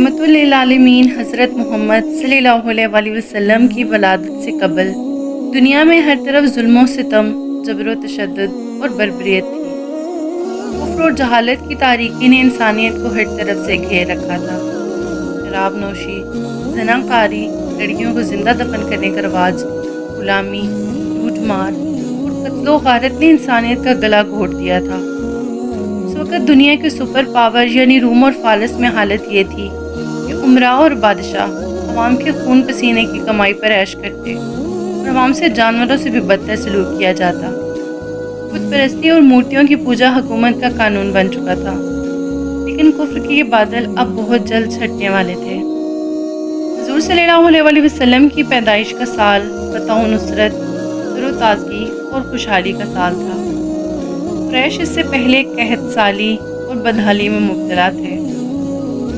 रहमत लिल्लामीन हज़रत मोहम्मद सल्लल्लाहु अलैहि वसल्लम की वलादत से कबल दुनिया में हर तरफ जुल्म व सितम, जबर व तशद्दुद और बर्बरियत थी। कुफ्र और जहालत की तारीकी ने इंसानियत को हर तरफ से घेर रखा था। शराब नोशी, ज़नाकारी, लड़कियों को जिंदा दफन करने का रवाज, गुलामी, लूट मार और कत्लो गारत ने इंसानियत का गला घोट दिया था। उस वक़्त दुनिया के सुपर पावर यानी रूम और फारस में हालत ये थी कि उमरा और बादशाह अवाम के खून पसीने की कमाई पर ऐश करते और अवाम से जानवरों से भी बदतर सलूक किया जाता। बुत परस्ती और मूर्तियों की पूजा हुकूमत का कानून बन चुका था। लेकिन कुफ्र के ये बादल अब बहुत जल्द छटने वाले थे। हुज़ूर सल्लल्लाहु अलैहि वसल्लम की पैदाइश का साल फतह, नुसरत, तरोताज़गी और खुशहाली का साल था। कुरैश इससे पहले कहत साली और बदहाली में मुब्तला थे।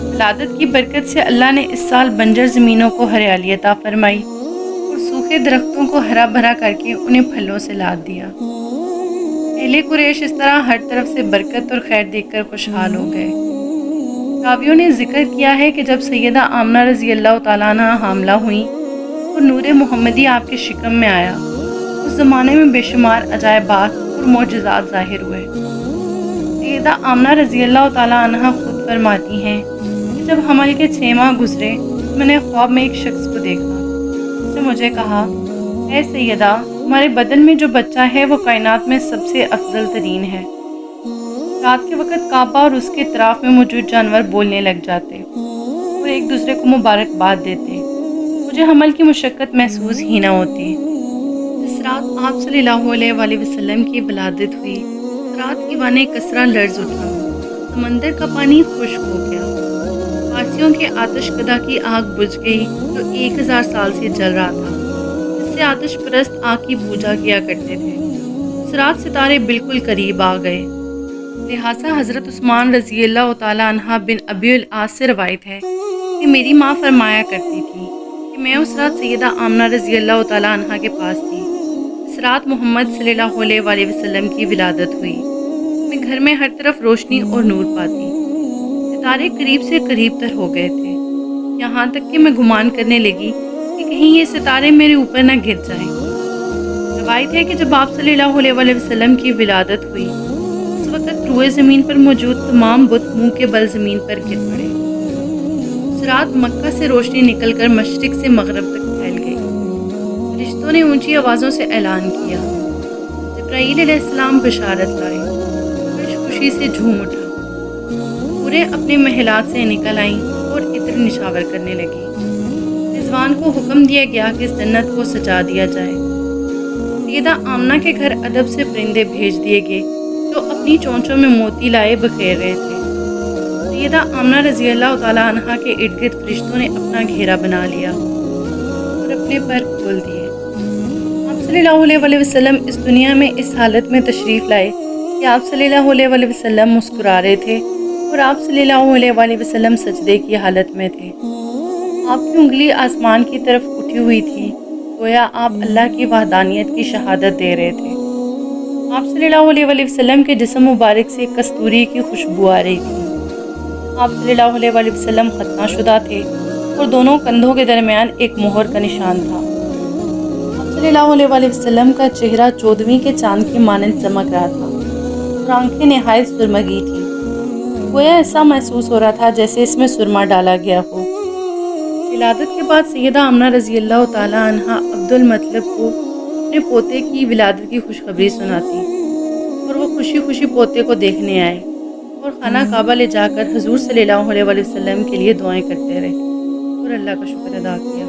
विलादत की बरकत से अल्लाह ने इस साल बंजर ज़मीनों को हरियाली अता फरमाई और सूखे दरख्तों को हरा भरा करके उन्हें फलों से लाद दिया। पहले कुरैश इस तरह हर तरफ से बरकत और खैर देखकर खुशहाल हो गए। रावियों ने जिक्र किया है कि जब सैयदा आमना रज़ी अल्लाह तआला अन्हा हामला हुई और नूर मोहम्मदी आपके शिकम में आया, उस ज़माने में बेशुमार अजायबात और मोजज़ात ज़ाहिर हुए। सैयदा आमना रज़ी अल्लाह तआला अन्हा खुद फरमाती हैं कि जब हमल के 6 माह गुजरे तो मैंने ख्वाब में एक शख्स को देखा। उसने मुझे कहा, ऐ सैयदा, हमारे बदन में जो बच्चा है वो कायनात में सबसे अफजल तरीन है। रात के वक़्त काबा और उसके इतराफ़ में मौजूद जानवर बोलने लग जाते और एक दूसरे को मुबारकबाद देते। मुझे हमल की मुशक्क़त महसूस ही न होती। जिस रात आप सल्लल्लाहु अलैहि वसल्लम की विलादत हुई, उस रात ईवान कसरा लर्ज़ उठा, समंदर का पानी खुश्क हो गया, फारसियों के आतिशकदा की आग बुझ गई जो 1000 साल से जल रहा था, जिससे आतिश परस्त आग की पूजा किया करते थे। उस रात सितारे बिल्कुल करीब आ गए। लिहाजा हज़रत उस्मान रज़ी अल्लाह तआला अन्हा बिन अबील आस से रवायत है कि मेरी माँ फरमाया करती थी कि मैं उस रात सैयदा आमना रज़ी अल्लाह तआला अन्हा के पास थी। इस रात मोहम्मद सल्लल्लाहु अलैहि वसल्लम की विलादत हुई। मैं घर में हर तरफ रोशनी और नूर पाती। सितारे करीब से करीब तर हो गए थे, यहाँ तक कि मैं गुमान करने लगी कि कहीं ये सितारे मेरे ऊपर न गिर जाएं। रवायत है कि जब आप सल्लल्लाहु अलैहि वसल्लम की विलादत हुई, उस वक़्त रूए ज़मीन पर मौजूद तमाम बुत मुँह के बल ज़मीन पर गिर पड़े। उस रात मक्का से रोशनी निकलकर मशरिक़ से मग़रिब तक फैल गई। फरिश्तों ने ऊंची आवाज़ों से ऐलान किया, जिब्राईल अलैहिस्सलाम बशारत लाए। फर्श खुशी से झूम उठा। पूरे अपने महलात से निकल आईं और इत्र निशावर करने लगी। रिज़वान को हुक्म दिया गया कि इस जन्नत को सजा दिया जाए। सैयदा आमना के घर अदब से परिंदे भेज दिए गए जो अपनी चोंचों में मोती लाए बखेर रहे थे। सैयदा आमना रज़ी अल्लाह तआला अन्हा के इर्द गिर्द फरिश्तों ने अपना घेरा बना लिया और अपने पर खोल दिए। आप सल्लल्लाहु अलैहि वसल्लम इस दुनिया में इस हालत में तशरीफ़ लाए कि आप सल्लल्लाहु अलैहि वसल्लम मुस्कुरा रहे थे और आप सल्लल्लाहु अलैहि वसल्लम सजदे की हालत में थे। आपकी उंगली आसमान की तरफ उठी हुई थी, गोया आप अल्लाह की वहदानियत की शहादत दे रहे थे। आप सल्लल्लाहु अलैहि वसल्लम के जिस्म मुबारक से कस्तूरी की खुशबू आ रही थी। आप सल्लल्लाहु अलैहि वसल्लम खतनाशुदा थे और दोनों कंधों के दरमियान एक मोहर का निशान था। आप सल्लल्लाहु अलैहि वसल्लम का चेहरा 14वीं के चांद की मानंद चमक रहा था और आंखें निहायत सुरमगी थी। गोया ऐसा महसूस हो रहा था जैसे इसमें सुरमा डाला गया हो। विलादत के बाद सैयदा आमना रज़ी अल्लाह तआला अन्हा अब्दुल मतलब को अपने पोते की विलादत की खुशखबरी सुनाती और वो खुशी खुशी पोते को देखने आए और खाना काबा ले जाकर हुज़ूर सल्लल्लाहु अलैहि वसल्लम के लिए दुआएं करते रहे और अल्लाह का शुक्र अदा किया।